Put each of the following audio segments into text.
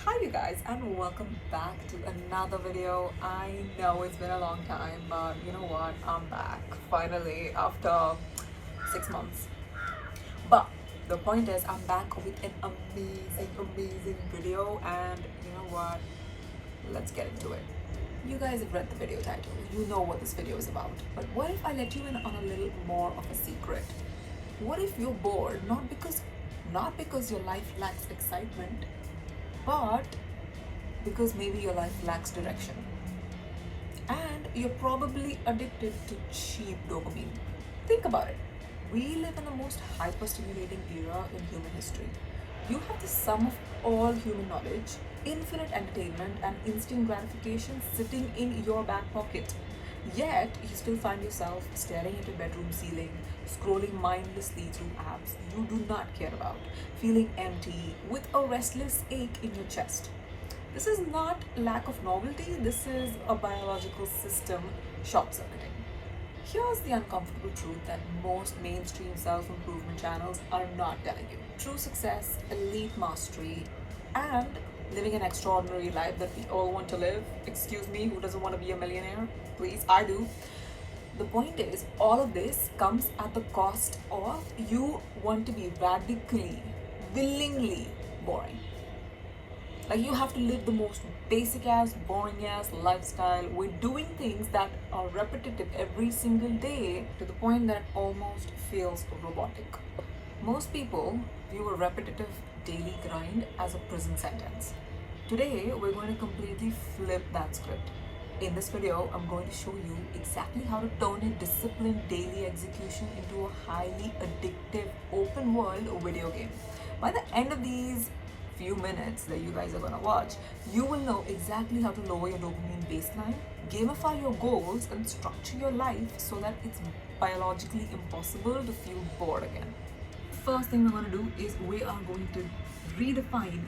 Hi you guys and welcome back to another video. I know it's been a long time, but you know what? I'm back finally after 6 months. But the point is I'm back with an amazing video, and you know what? Let's get into it. You guys have read the video title. You know what this video is about. But what if I let you in on a little more of a secret? What if you're bored not because your life lacks excitement, but because maybe your life lacks direction. And you're probably addicted to cheap dopamine. Think about it. We live in the most hyper-stimulating era in human history. You have the sum of all human knowledge, infinite entertainment, and instant gratification sitting in your back pocket. Yet, you still find yourself staring at your bedroom ceiling, scrolling mindlessly through apps you do not care about, feeling empty with a restless ache in your chest. This is not lack of novelty, this is a biological system short circuiting. Here's the uncomfortable truth that most mainstream self improvement channels are not telling you. True success, elite mastery, and living an extraordinary life that we all want to live. Excuse me, who doesn't want to be a millionaire? Please, I do. The point is, all of this comes at the cost of you want to be radically, willingly boring. Like, you have to live the most basic ass, boring ass lifestyle with doing things that are repetitive every single day to the point that it almost feels robotic. Most people view a repetitive daily grind as a prison sentence. Today, we're going to completely flip that script. In this video, I'm going to show you exactly how to turn a disciplined daily execution into a highly addictive open world video game. By the end of these few minutes that you guys are gonna watch, you will know exactly how to lower your dopamine baseline, gamify your goals, and structure your life so that it's biologically impossible to feel bored again. First thing we're gonna do is we are going to redefine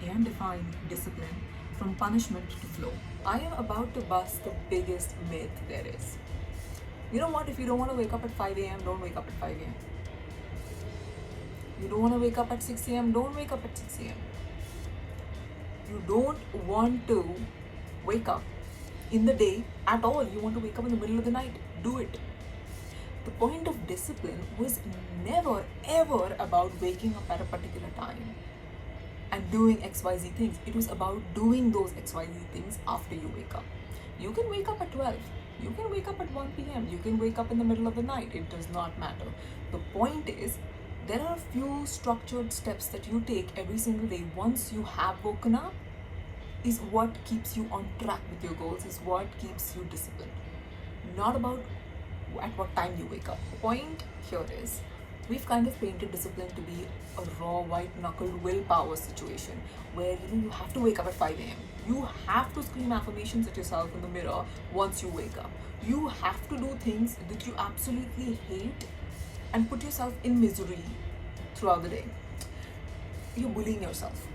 and define discipline from punishment to flow. I am about to bust the biggest myth there is. You know what? If you don't want to wake up at 5 a.m., don't wake up at 5 a.m. You don't want to wake up at 6 a.m., don't wake up at 6 a.m. You don't want to wake up in the day at all. You want to wake up in the middle of the night. Do it. The point of discipline was never ever about waking up at a particular time and doing XYZ things. It was about doing those XYZ things after you wake up. You can wake up at 12. You can wake up at 1 p.m. You can wake up in the middle of the night. It does not matter. The point is, there are a few structured steps that you take every single day once you have woken up is what keeps you on track with your goals, is what keeps you disciplined. Not about at what time you wake up. The point here is, we've kind of painted discipline to be a raw, white-knuckled willpower situation where you have to wake up at 5 a.m. You have to scream affirmations at yourself in the mirror once you wake up. You have to do things that you absolutely hate and put yourself in misery throughout the day. You're bullying yourself.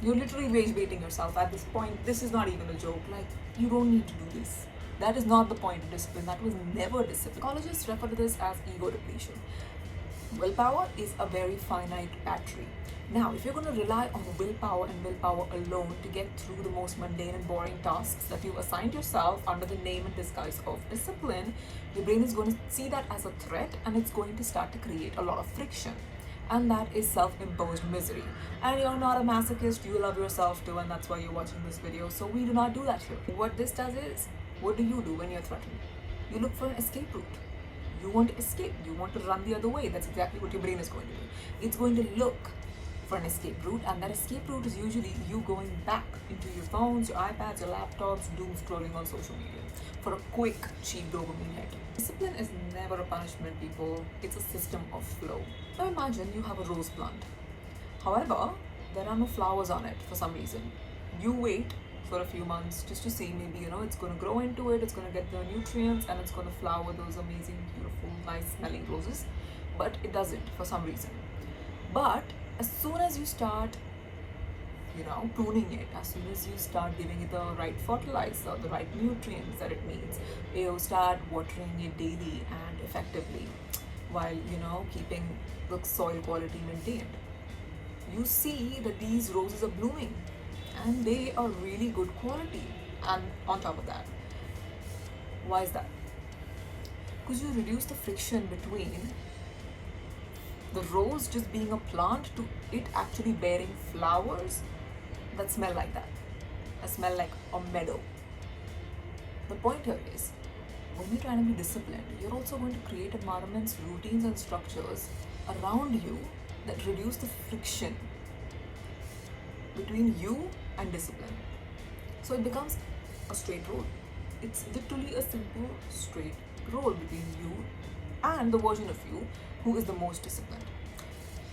You're literally rage baiting yourself at this point. This is not even a joke. Like, you don't need to do this. That is not the point of discipline. That was never discipline. Psychologists refer to this as ego depletion. Willpower is a very finite battery. Now, if you're going to rely on willpower and willpower alone to get through the most mundane and boring tasks that you've assigned yourself under the name and disguise of discipline, your brain is going to see that as a threat and it's going to start to create a lot of friction. And that is self-imposed misery. And you're not a masochist, you love yourself too, and that's why you're watching this video. So we do not do that here. What this does is, what do you do when you're threatened? You look for an escape route. You want to escape. You want to run the other way. That's exactly what your brain is going to do. It's going to look for an escape route, and that escape route is usually you going back into your phones, your iPads, your laptops, doom scrolling on social media for a quick, cheap dopamine hit. Discipline is never a punishment, people. It's a system of flow. Now imagine you have a rose plant. However, there are no flowers on it for some reason. You wait for a few months just to see, maybe it's going to grow into it, it's going to get the nutrients, and it's going to flower those amazing, beautiful, nice smelling roses. But it doesn't for some reason. But as soon as you start pruning it, as soon as you start giving it the right fertilizer, the right nutrients that it needs, you start watering it daily and effectively while keeping the soil quality maintained, you see that these roses are blooming. and they are really good quality. And on top of that, why is that? Because you reduce the friction between the rose just being a plant to it actually bearing flowers that smell like that, that smell like a meadow. The point here is, when you're trying to be disciplined, you're also going to create environments, routines, and structures around you that reduce the friction between you and discipline. So it becomes a straight road. It's literally a simple straight road between you and the version of you who is the most disciplined.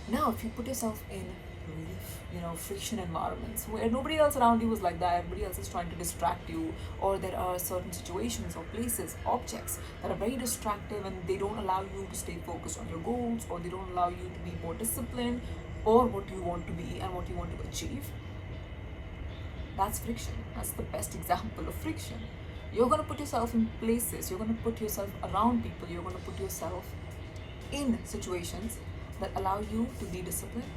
Now, if you put yourself in really, friction environments where nobody else around you is like that, everybody else is trying to distract you, or there are certain situations or places, objects that are very distractive and they don't allow you to stay focused on your goals, or they don't allow you to be more disciplined, or what you want to be and what you want to achieve, that's friction. That's the best example of friction. You're going to put yourself in places, you're going to put yourself around people, you're going to put yourself in situations that allow you to be disciplined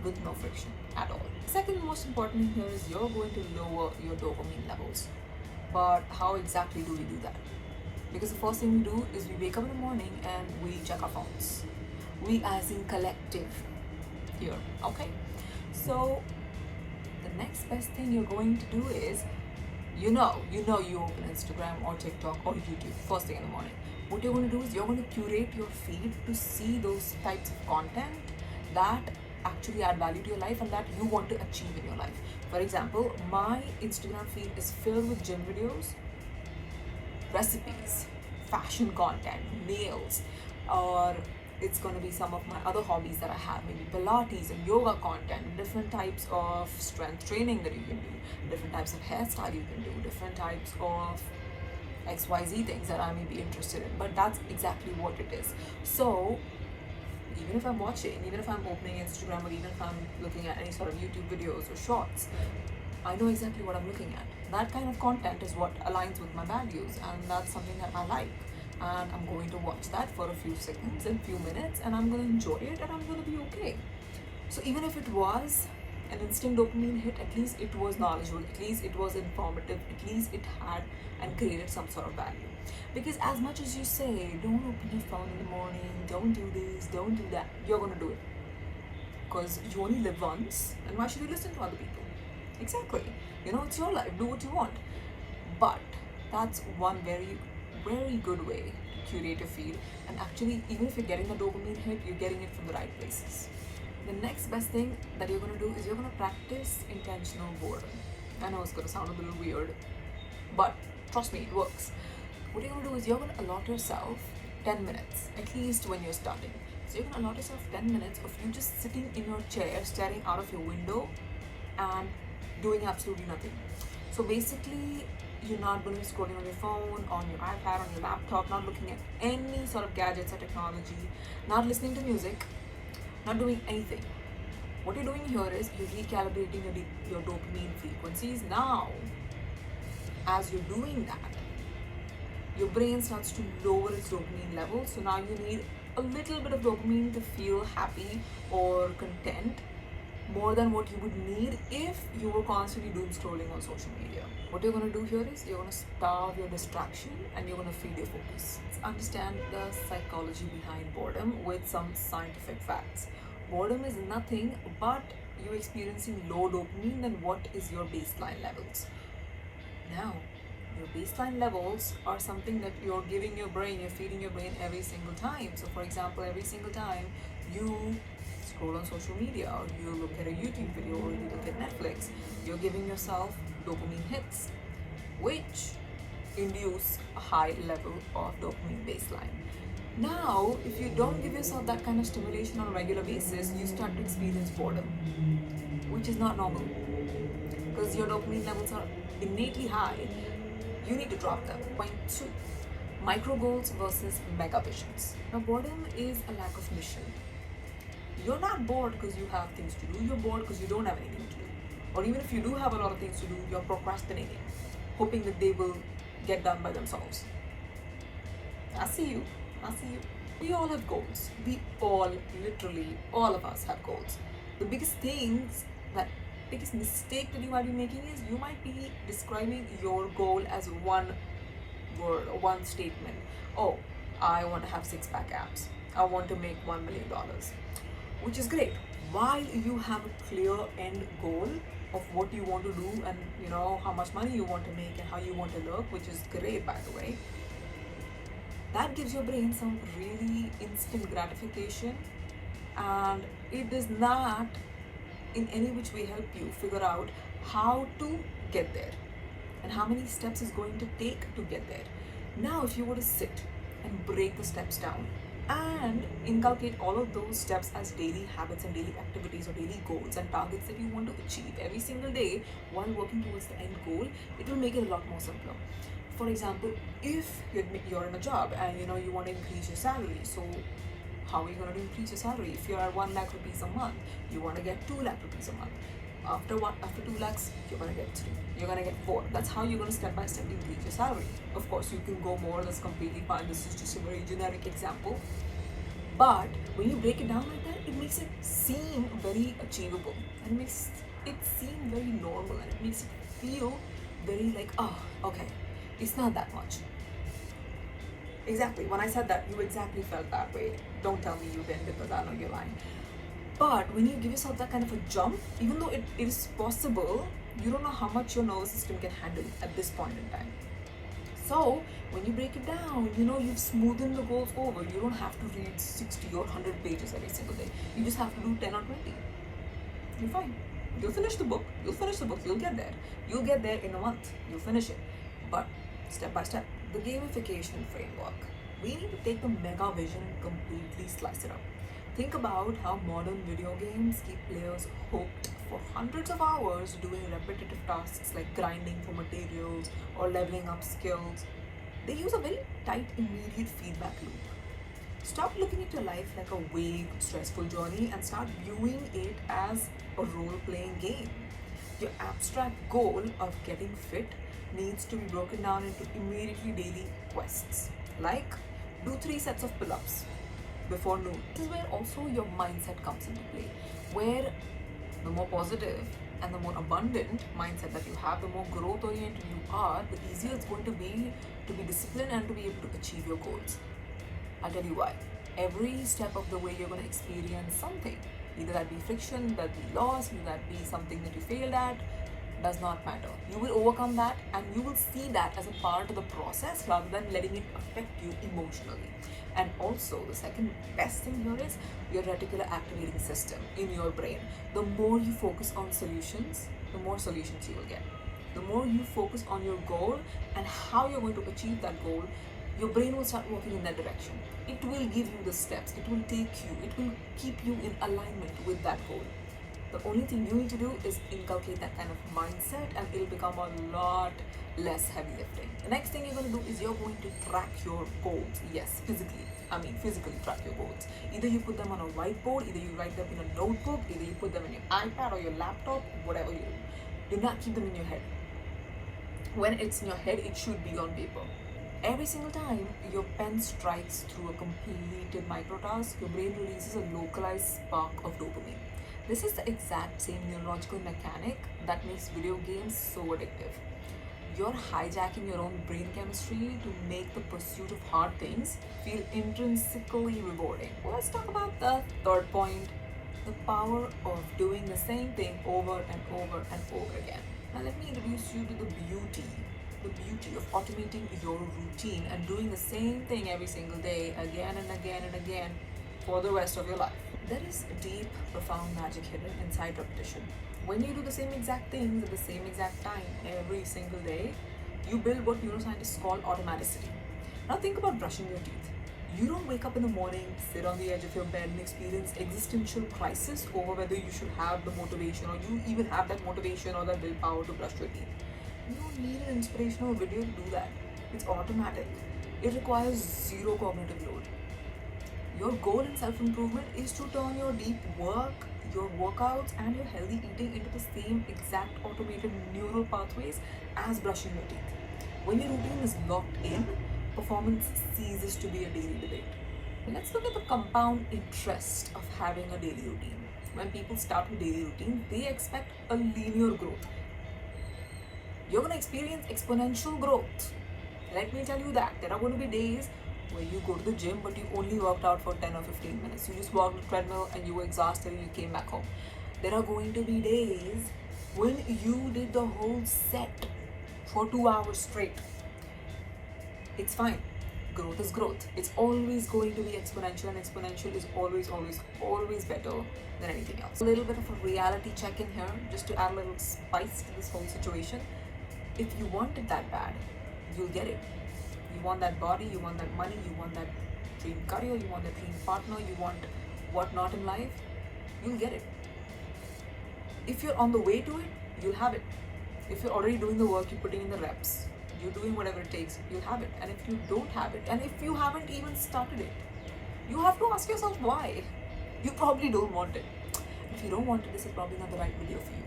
with no friction at all. Second most important thing here is you're going to lower your dopamine levels. But how exactly do we do that? Because the first thing we do is we wake up in the morning and we check our phones. We as in collective here, okay? So the next best thing you're going to do is, you open Instagram or TikTok or YouTube first thing in the morning. What you're going to do is you're going to curate your feed to see those types of content that actually add value to your life and that you want to achieve in your life. For example, my Instagram feed is filled with gym videos, recipes, fashion content, nails, or it's going to be some of my other hobbies that I have, maybe Pilates and yoga content, different types of strength training that you can do, different types of hairstyle you can do, different types of XYZ things that I may be interested in. But that's exactly what it is. So even if I'm watching, even if I'm opening Instagram, or even if I'm looking at any sort of YouTube videos or shorts, I know exactly what I'm looking at. That kind of content is what aligns with my values, and that's something that I like. And I'm going to watch that for a few seconds and few minutes, and I'm going to enjoy it, and I'm going to be okay. So even if it was an instant dopamine hit, at least it was knowledgeable, at least it was informative, at least it had and created some sort of value. Because as much as you say, don't open your phone in the morning, don't do this, don't do that, you're going to do it. Because you only live once, and why should you listen to other people? Exactly. It's your life, do what you want. But that's one very, very good way to curate your feed. And actually, even if you're getting a dopamine hit, you're getting it from the right places. The next best thing that you're going to do is you're going to practice intentional boredom. I know it's going to sound a little weird, but trust me, it works. What you're going to do is you're going to allot yourself 10 minutes, at least when you're starting. So you're going to allot yourself 10 minutes of you just sitting in your chair, staring out of your window and doing absolutely nothing. So basically, you're not going to be scrolling on your phone, on your iPad, on your laptop, not looking at any sort of gadgets or technology, not listening to music, not doing anything. What you're doing here is you're recalibrating your dopamine frequencies. Now, as you're doing that, your brain starts to lower its dopamine levels. So now you need a little bit of dopamine to feel happy or content, more than what you would need if you were constantly doom scrolling on social media. What you're going to do here is you're going to starve your distraction and you're going to feed your focus. Let's understand the psychology behind boredom with some scientific facts. Boredom is nothing but you experiencing low dopamine than what is your baseline levels. Now, your baseline levels are something that you're giving your brain, you're feeding your brain every single time. So for example, every single time you scroll on social media, or you look at a YouTube video, or you look at Netflix, you're giving yourself dopamine hits, which induce a high level of dopamine baseline. Now, if you don't give yourself that kind of stimulation on a regular basis, you start to experience boredom, which is not normal. Because your dopamine levels are innately high, you need to drop them. Point 2, micro goals versus mega visions. Now, boredom is a lack of mission. You're not bored because you have things to do, you're bored because you don't have anything to do. Or even if you do have a lot of things to do, you're procrastinating, hoping that they will get done by themselves. I see you. We all have goals. Literally, all of us have goals. The biggest things that biggest mistake that you might be making is you might be describing your goal as one word or one statement. Oh, I want to have six-pack abs. I want to make $1 million, which is great. While you have a clear end goal of what you want to do and how much money you want to make and how you want to look, which is great by the way, that gives your brain some really instant gratification, and it does not in any which way help you figure out how to get there and how many steps is going to take to get there. Now if you were to sit and break the steps down and inculcate all of those steps as daily habits and daily activities or daily goals and targets that you want to achieve every single day while working towards the end goal, it will make it a lot more simpler. For example, if you're in a job and you want to increase your salary, so how are you going to increase your salary? If you're at 1 lakh rupees a month, you want to get 2 lakh rupees a month. After 2 lakhs, you're going to get 3, you're going to get 4. That's how you're going to step by step increase your salary. Of course, you can go more, that's completely fine. This is just a very generic example. But when you break it down like that, it makes it seem very achievable and makes it seem very normal, and it makes it feel very like, oh, okay, it's not that much. Exactly, when I said that, you exactly felt that way. Don't tell me you didn't, because I know you're lying. But when you give yourself that kind of a jump, even though it is possible, you don't know how much your nervous system can handle at this point in time. So when you break it down, you've smoothened the goals over. You don't have to read 60 or 100 pages every single day. You just have to do 10 or 20. You're fine. You'll finish the book. You'll get there. You'll get there in a month. You'll finish it. But step by step. The gamification framework. We need to take the mega vision and completely slice it up. Think about how modern video games keep players hooked for hundreds of hours doing repetitive tasks like grinding for materials or leveling up skills. They use a very tight, immediate feedback loop. Stop looking at your life like a vague, stressful journey and start viewing it as a role-playing game. Your abstract goal of getting fit needs to be broken down into immediately daily quests, like do 3 sets of pull-ups before noon. This is where also your mindset comes into play, where the more positive and the more abundant mindset that you have, the more growth oriented you are, the easier it's going to be disciplined and to be able to achieve your goals. I'll tell you why. Every step of the way you're going to experience something, either that be friction, that be loss, either that be something that you failed at, does not matter. You will overcome that and you will see that as a part of the process rather than letting it affect you emotionally. And also the second best thing here is your reticular activating system in your brain. The more you focus on solutions, the more solutions you will get. The more you focus on your goal and how you're going to achieve that goal, your brain will start working in that direction. It will give you the steps, it will take you, it will keep you in alignment with that goal. The only thing you need to do is inculcate that kind of mindset and it'll become a lot less heavy lifting. The next thing you're going to do is you're going to track your goals. Yes, physically track your goals. Either you put them on a whiteboard, either you write them in a notebook, either you put them in your iPad or your laptop, whatever you do. Do not keep them in your head. When it's in your head, it should be on paper. Every single time your pen strikes through a completed microtask, your brain releases a localized spark of dopamine. This is the exact same neurological mechanic that makes video games so addictive. You're hijacking your own brain chemistry to make the pursuit of hard things feel intrinsically rewarding. Let's talk about the third point, the power of doing the same thing over and over and over again. Now let me introduce you to the beauty of automating your routine and doing the same thing every single day, again and again and again, for the rest of your life. There is deep, profound magic hidden inside repetition. When you do the same exact things at the same exact time every single day, you build what neuroscientists call automaticity. Now think about brushing your teeth. You don't wake up in the morning, sit on the edge of your bed and experience existential crisis over whether you should have the motivation or you even have that motivation or that willpower to brush your teeth. You don't need an inspirational video to do that. It's automatic. It requires zero cognitive load. Your goal in self-improvement is to turn your deep work, your workouts and your healthy eating into the same exact automated neural pathways as brushing your teeth. When your routine is locked in, performance ceases to be a daily debate. Let's look at the compound interest of having a daily routine. when people start a daily routine, they expect a linear growth. You're going to experience exponential growth. Let me tell you that. There are going to be days where you go to the gym but you only worked out for 10 or 15 minutes. You just walked the treadmill and you were exhausted and you came back home. There are going to be days when you did the whole set for 2 hours straight. It's fine. Growth is growth. It's always going to be exponential, and exponential is always better than anything else. A little bit of a reality check in here, just to add a little spice to this whole situation. If you want it that bad, you'll get it. You want that body, you want that money, you want that dream career, you want that dream partner, you want whatnot in life, you'll get it. If you're on the way to it, you'll have it. If you're already doing the work, you're putting in the reps, you're doing whatever it takes, you'll have it. And if you don't have it, and if you haven't even started it, you have to ask yourself why. You probably don't want it. If you don't want it, this is probably not the right video for you.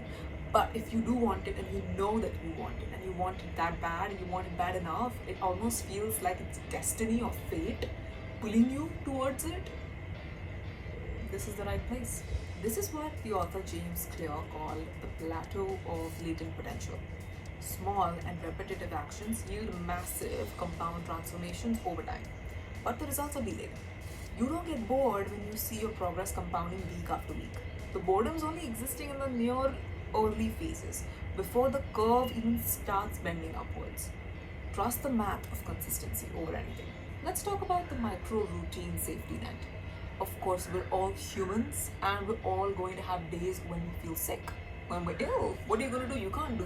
But if you do want it and you know that you want it and you want it that bad and you want it bad enough, it almost feels like it's destiny or fate pulling you towards it, this is the right place. This is what the author James Clear called the plateau of latent potential. Small and repetitive actions yield massive compound transformations over time, but the results are delayed. You don't get bored when you see your progress compounding week after week. The boredom's only existing in the near early phases, before the curve even starts bending upwards. Trust the math of consistency over anything. Let's talk about the micro routine safety net. Of course, we're all humans and we're all going to have days when we feel sick, when we're ill. What are you going to do? You can't do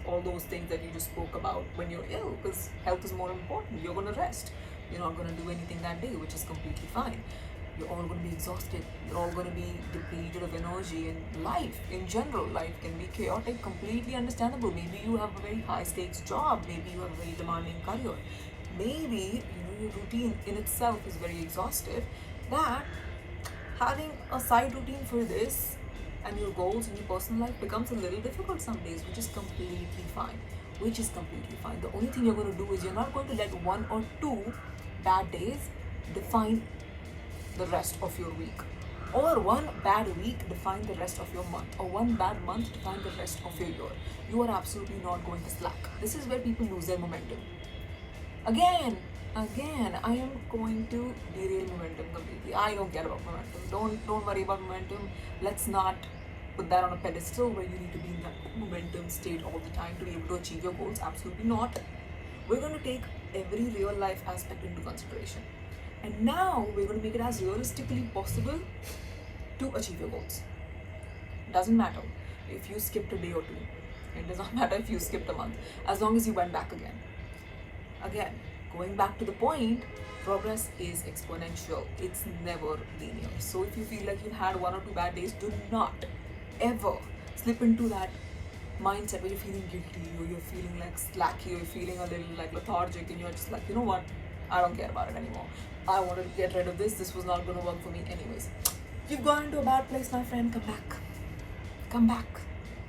all those things that you just spoke about when you're ill, because health is more important. You're going to rest. You're not going to do anything that day, which is completely fine. You're all going to be exhausted. You're all going to be depleted of energy. And life in general, life can be chaotic, completely understandable. Maybe you have a very high stakes job. Maybe you have a very demanding career. Maybe your routine in itself is very exhaustive, that having a side routine for this and your goals in your personal life becomes a little difficult some days, which is completely fine. The only thing you're going to do is you're not going to let 1 or 2 bad days define the rest of your week, or 1 bad week define the rest of your month, or 1 bad month define the rest of your year. You are absolutely not going to slack. This is where people lose their momentum. Again, I am going to derail momentum completely. I don't care about momentum. Don't worry about momentum. Let's not put that on a pedestal where you need to be in that momentum state all the time to be able to achieve your goals. Absolutely not. We're going to take every real life aspect into consideration. And now we're going to make it as realistically possible to achieve your goals. Doesn't matter if you skipped a day or 2. It does not matter if you skipped a month, as long as you went back again. Again, going back to the point, progress is exponential. It's never linear. So if you feel like you've had 1 or 2 bad days, do not ever slip into that mindset where you're feeling guilty, or you're feeling like slacky, or you're feeling a little like lethargic, and you're just like, you know what, I don't care about it anymore. I want to get rid of this. This was not going to work for me anyways. You've gone into a bad place, my friend. Come back.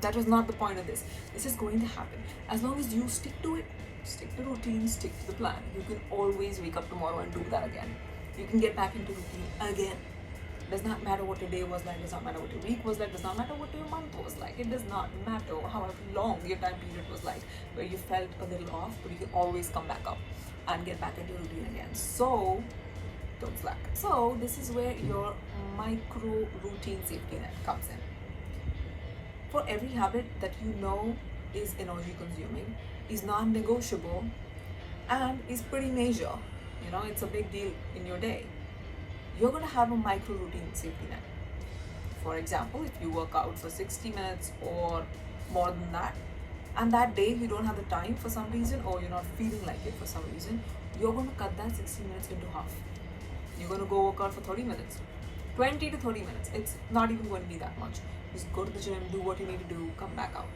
That was not the point of this. This is going to happen. As long as you stick to it, stick to routine, stick to the plan, you can always wake up tomorrow and do that again. You can get back into routine again. Does not matter what your day was like, does not matter what your week was like, does not matter what your month was like. It does not matter how long your time period was like, where you felt a little off, but you can always come back up and get back into routine again. So don't slack. So this is where your micro routine safety net comes in. For every habit that you know is energy consuming, is non-negotiable, and is pretty major, it's a big deal in your day, you're going to have a micro routine safety net. For example, if you work out for 60 minutes or more than that, and that day you don't have the time for some reason, or you're not feeling like it for some reason, you're going to cut that 60 minutes into half. You're going to go work out for 30 minutes, 20 to 30 minutes. It's not even going to be that much. Just go to the gym, do what you need to do, come back out.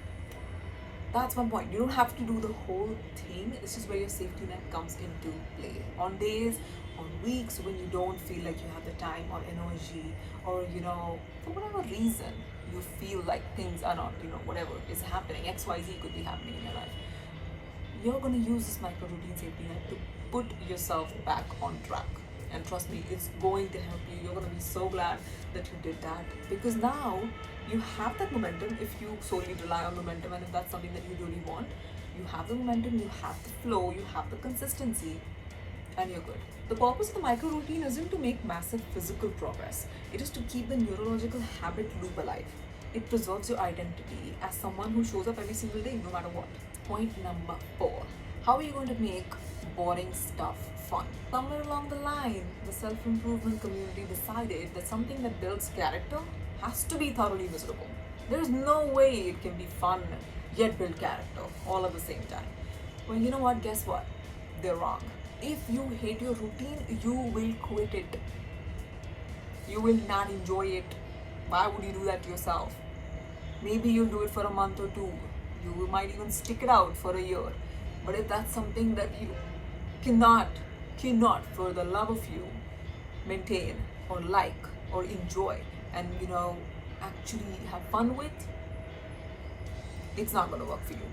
That's my point. You don't have to do the whole thing. This is where your safety net comes into play. On days, on weeks when you don't feel like you have the time or energy, or for whatever reason you feel like things are not, whatever is happening, XYZ could be happening in your life, you're going to use this micro routine safety net to put yourself back on track. And trust me, it's going to help you. You're going to be so glad that you did that, because now you have that momentum. If you solely rely on momentum, and if that's something that you really want, you have the momentum, you have the flow, you have the consistency, and you're good. The purpose of the micro routine isn't to make massive physical progress, it is to keep the neurological habit loop alive. It preserves your identity as someone who shows up every single day, no matter what. Point number 4. How are you going to make boring stuff fun? Somewhere along the line, the self improvement community decided that something that builds character has to be thoroughly miserable. There's no way it can be fun yet build character all at the same time. Well, you know what? Guess what? They're wrong. If you hate your routine, you will quit it. You will not enjoy it. Why would you do that to yourself? Maybe you'll do it for a month or two. You might even stick it out for a year. But if that's something that you cannot, for the love of you, maintain or like or enjoy and, actually have fun with, it's not going to work for you.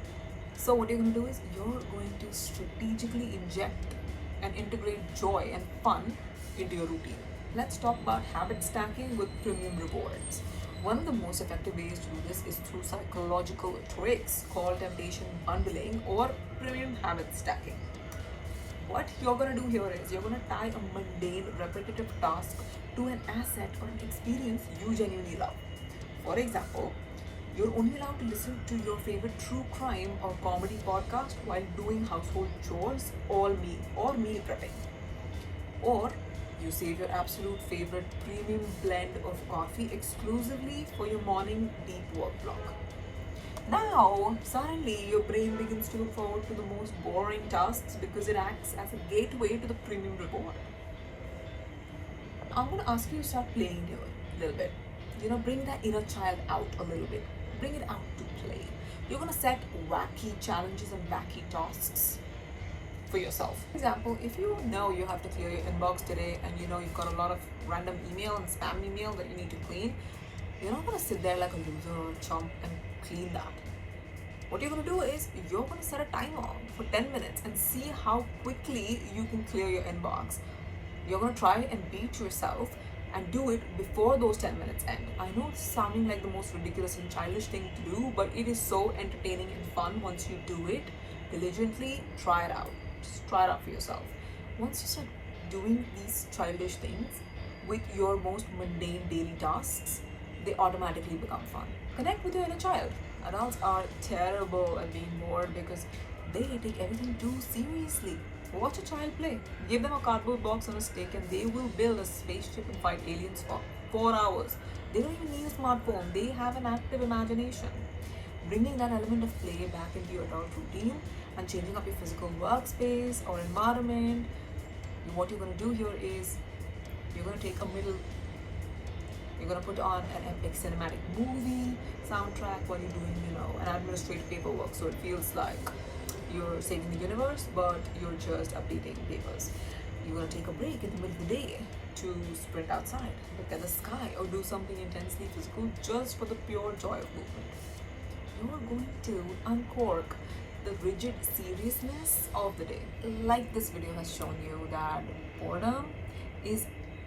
So what you're going to do is you're going to strategically inject and integrate joy and fun into your routine. Let's talk about habit stacking with premium rewards. One of the most effective ways to do this is through psychological tricks called temptation bundling or premium habit stacking. What you're going to do here is you're going to tie a mundane, repetitive task to an asset or an experience you genuinely love. For example, you're only allowed to listen to your favorite true crime or comedy podcast while doing household chores or meal prepping. Or you save your absolute favorite premium blend of coffee exclusively for your morning deep work block. Now, suddenly your brain begins to look forward to the most boring tasks because it acts as a gateway to the premium reward. I'm going to ask you to start playing here a little bit. Bring that inner child out a little bit. Bring it out to play. You're going to set wacky challenges and wacky tasks for yourself. For example, if you know you have to clear your inbox today and you've got a lot of random email and spam email that you need to clean, you're not going to sit there like a loser or a chump and clean that. What you're going to do is you're going to set a timer for 10 minutes and see how quickly you can clear your inbox. You're going to try and beat yourself and do it before those 10 minutes end. I know it's sounding like the most ridiculous and childish thing to do, but it is so entertaining and fun once you do it diligently. Try it out. Just try it out for yourself. Once you start doing these childish things with your most mundane daily tasks, they automatically become fun. Connect with your inner child. Adults are terrible at being bored because they take everything too seriously. Watch a child play. Give them a cardboard box and a stick and they will build a spaceship and fight aliens for 4 hours. They don't even need a smartphone. They have an active imagination. Bringing that element of play back into your adult routine and changing up your physical workspace or environment. What you're going to do here is you're going to take you're going to put on an epic cinematic movie soundtrack while you're doing, an administrative paperwork. So it feels like you're saving the universe, but you're just updating papers. You're going to take a break in the middle of the day to sprint outside, look at the sky, or do something intensely physical just for the pure joy of movement. You're going to uncork the rigid seriousness of the day. Like this video has shown you that boredom is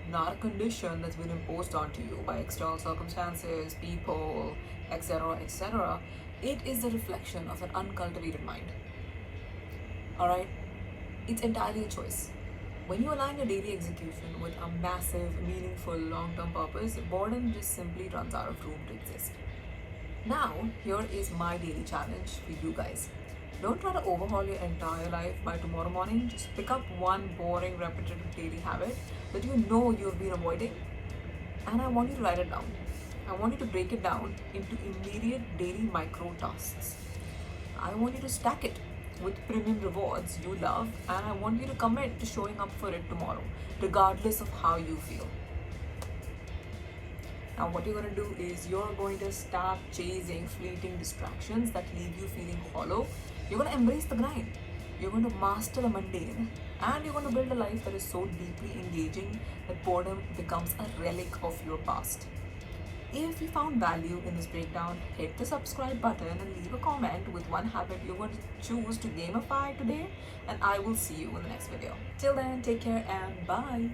not a condition that's been imposed onto you by external circumstances, people, etc., etc. It is the reflection of an uncultivated mind. Alright? It's entirely a choice. When you align your daily execution with a massive, meaningful, long-term purpose, boredom just simply runs out of room to exist. Now, here is my daily challenge for you guys. Don't try to overhaul your entire life by tomorrow morning. Just pick up one boring, repetitive daily habit that you know you've been avoiding, and I want you to write it down. I want you to break it down into immediate daily micro tasks. I want you to stack it with premium rewards you love, and I want you to commit to showing up for it tomorrow, regardless of how you feel. Now, what you're going to do is you're going to start chasing fleeting distractions that leave you feeling hollow. You're going to embrace the grind. You're going to master the mundane, and you're going to build a life that is so deeply engaging that boredom becomes a relic of your past. If you found value in this breakdown, hit the subscribe button and leave a comment with one habit you're going to choose to gamify today, and I will see you in the next video. Till then, take care and bye.